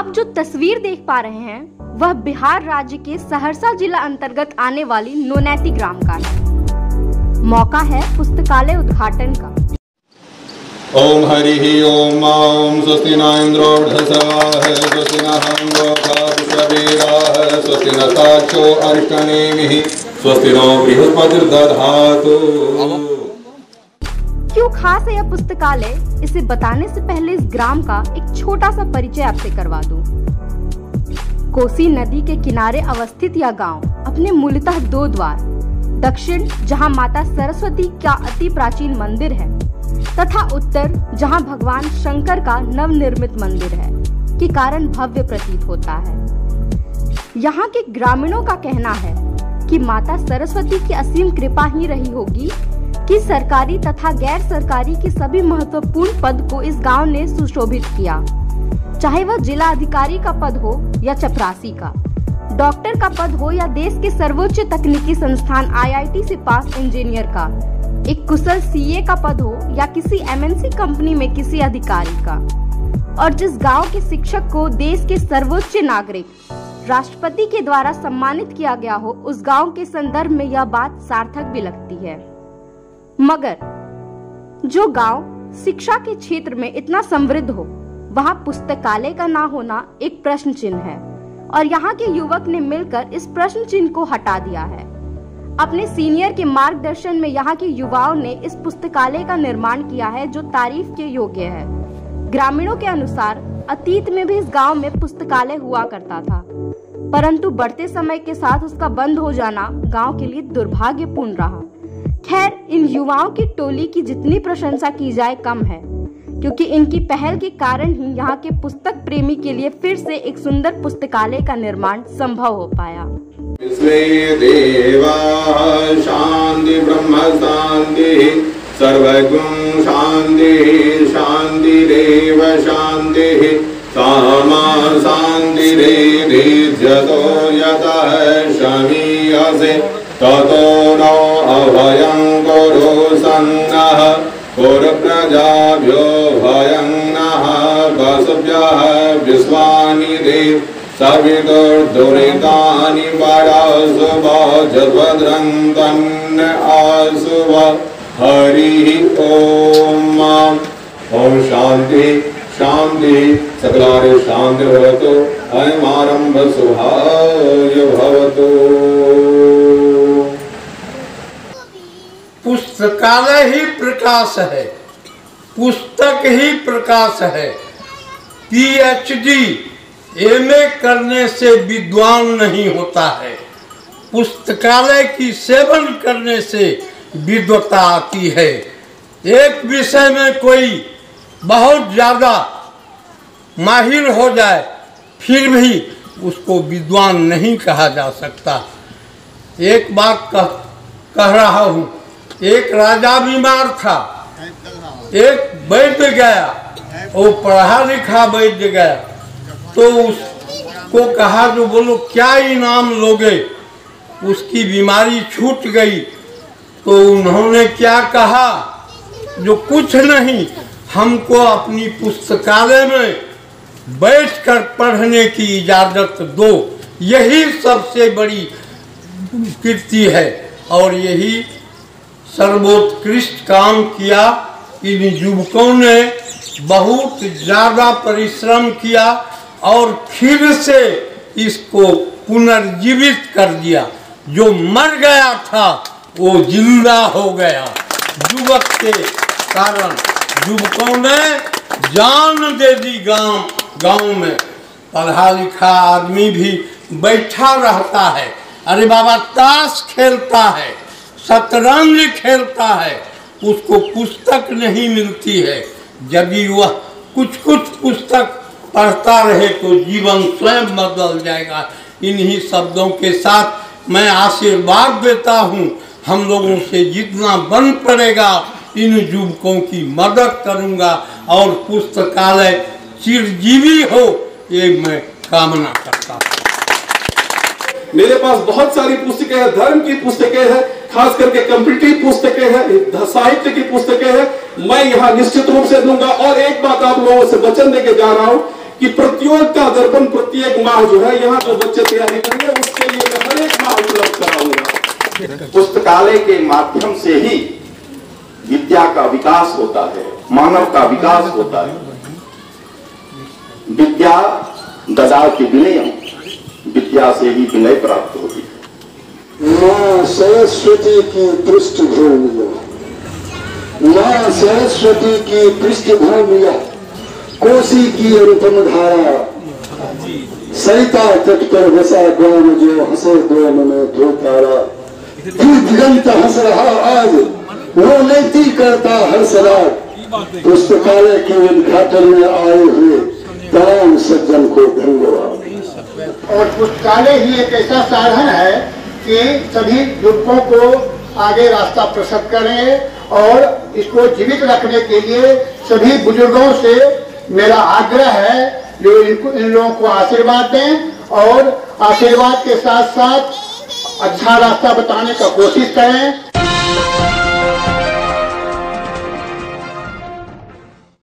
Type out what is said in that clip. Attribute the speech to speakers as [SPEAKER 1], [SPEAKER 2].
[SPEAKER 1] आप जो तस्वीर देख पा रहे हैं वह बिहार राज्य के सहरसा जिला अंतर्गत आने वाली नोनैती ग्राम का है। मौका है पुस्तकालय उद्घाटन का।
[SPEAKER 2] ओम हरि ओम ओम स्वस्ति न इंद्रो वृधस्वाः स्वस्ति नः लोका विश्ववेदाः स्वस्ति न साक्षो अरिष्टनेमिः स्वस्ति नो बृहस्पतिर्दधातु।
[SPEAKER 1] क्यों खास है यह पुस्तकालय, इसे बताने से पहले इस ग्राम का एक छोटा सा परिचय आपसे करवा दूं। कोसी नदी के किनारे अवस्थित यह गांव अपने मूलतः दो द्वार, दक्षिण जहां माता सरस्वती का अति प्राचीन मंदिर है तथा उत्तर जहां भगवान शंकर का नवनिर्मित मंदिर है के कारण भव्य प्रतीत होता है। यहाँ के ग्रामीणों का कहना है कि माता सरस्वती की असीम कृपा ही रही होगी कि सरकारी तथा गैर सरकारी के सभी महत्वपूर्ण पद को इस गांव ने सुशोभित किया, चाहे वह जिला अधिकारी का पद हो या चपरासी का, डॉक्टर का पद हो या देश के सर्वोच्च तकनीकी संस्थान IIT से पास इंजीनियर का, एक कुशल CA का पद हो या किसी MNC कंपनी में किसी अधिकारी का। और जिस गांव के शिक्षक को देश के सर्वोच्च नागरिक राष्ट्रपति के द्वारा सम्मानित किया गया हो, उस गांव के संदर्भ में यह बात सार्थक भी लगती है। मगर जो गांव शिक्षा के क्षेत्र में इतना समृद्ध हो, वहां पुस्तकालय का ना होना एक प्रश्न चिन्ह है और यहाँ के युवक ने मिलकर इस प्रश्न चिन्ह को हटा दिया है। अपने सीनियर के मार्गदर्शन में यहाँ के युवाओं ने इस पुस्तकालय का निर्माण किया है जो तारीफ के योग्य है। ग्रामीणों के अनुसार अतीत में भी इस गांव में पुस्तकालय हुआ करता था, परंतु बढ़ते समय के साथ उसका बंद हो जाना गांव के लिए दुर्भाग्यपूर्ण रहा। खैर, इन युवाओं की टोली की जितनी प्रशंसा की जाए कम है, क्योंकि इनकी पहल के कारण ही यहाँ के पुस्तक प्रेमी के लिए फिर से एक सुंदर पुस्तकालय का निर्माण संभव हो पाया।
[SPEAKER 2] देवा शांति ब्रह्म शांति सर्वगुण शांति शांतिरेव शांति सामा शांतिरेधिजतो यतः शमीयसे ततो नो अभयं कुरु सन्नः कुरु प्रजाभ्यो भयं नः वसुभ्यः विश्वानि देव सवितुर्दुरितानि वरसुभ जद्भद्रं तन्न आसुभ। हरि ओम ओम शांति शांति सकलारे शांति भवतु अयमारंभ शुभाय भवतु।
[SPEAKER 3] पुस्तकालय ही प्रकाश है, पुस्तक ही प्रकाश है। PhD MA करने से विद्वान नहीं होता है, पुस्तकालय की सेवन करने से विद्वता आती है। एक विषय में कोई बहुत ज़्यादा माहिर हो जाए फिर भी उसको विद्वान नहीं कहा जा सकता। एक बात कह रहा हूँ, एक राजा बीमार था, एक वैद्य गया, वो पढ़ा लिखा वैद्य गया, तो उसको कहा जो बोलो क्या इनाम लोगे, उसकी बीमारी छूट गई। तो उन्होंने क्या कहा, जो कुछ नहीं, हमको अपनी पुस्तकालय में बैठकर पढ़ने की इजाज़त दो। यही सबसे बड़ी कीर्ति है और यही सर्वोत्कृष्ट काम किया। इन युवकों ने बहुत ज़्यादा परिश्रम किया और फिर से इसको पुनर्जीवित कर दिया। जो मर गया था वो जिंदा हो गया। युवक के कारण युवकों ने जान दे दी। गांव में पढ़ा लिखा आदमी भी बैठा रहता है, अरे बाबा ताश खेलता है, शतरंज खेलता है, उसको पुस्तक नहीं मिलती है। यदि वह कुछ पुस्तक पढ़ता रहे तो जीवन स्वयं बदल जाएगा। इन्हीं शब्दों के साथ मैं आशीर्वाद देता हूँ, हम लोगों से जितना बन पड़ेगा इन युवकों की मदद करूँगा और पुस्तकालय चिरजीवी हो, ये मैं कामना करता हूँ।
[SPEAKER 4] मेरे पास बहुत सारी पुस्तकें हैं, धर्म की पुस्तकें हैं, खास करके कॉम्पिटिटिव पुस्तकें हैं, साहित्य की पुस्तकें हैं। मैं यहाँ निश्चित रूप से दूंगा। और एक बात आप लोगों से वचन देके जा रहा हूँ कि प्रतियोगिता दर्पण प्रत्येक माह जो है यहाँ जो बच्चे तैयारी करेंगे उसके लिए मैं हर एक माह उपलब्ध कराऊंगा।
[SPEAKER 5] पुस्तकालय के माध्यम से ही विद्या का विकास होता है, मानव का विकास होता है। विद्या ददाति विनयम, विद्या से ही विनय प्राप्त होती है।
[SPEAKER 6] मां सरस्वती की पृष्ठभूमि, मां सरस्वती की पृष्ठभूमि, कोसी की अनुपम धारा, सरिता तट पर बसा गांव जो हंसे डोम में दो तारा। दिगंत हंस रहा आज, वो नैती करता हर सराग। पुस्तकालय के उद्घाटन में आए हुए तमाम सज्जन को धन्यवाद।
[SPEAKER 7] और पुस्तकालय ही एक ऐसा साधन है कि सभी युवकों को आगे रास्ता प्रशस्त करें और इसको जीवित रखने के लिए सभी बुजुर्गों से मेरा आग्रह है जो इन लोगों को आशीर्वाद दें और आशीर्वाद के साथ साथ अच्छा रास्ता बताने का कोशिश करें।